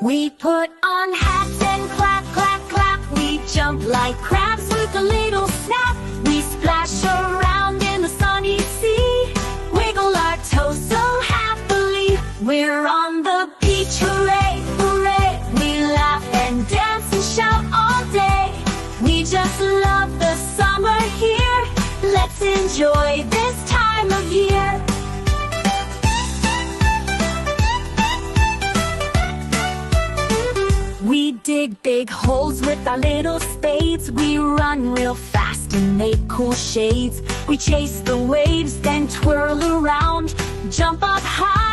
We put on hats and clap, clap, clap. We jump like crabs with a little snap. We splash around in the sunny sea, wiggle our toes so happily. We're on the beach, hooray, hooray. We laugh and dance and shout all day. We just love the summer here. Let's enjoy this time of year. We dig big holes with our little spades. We run real fast and make cool shades. We chase the waves, then twirl around, jump up high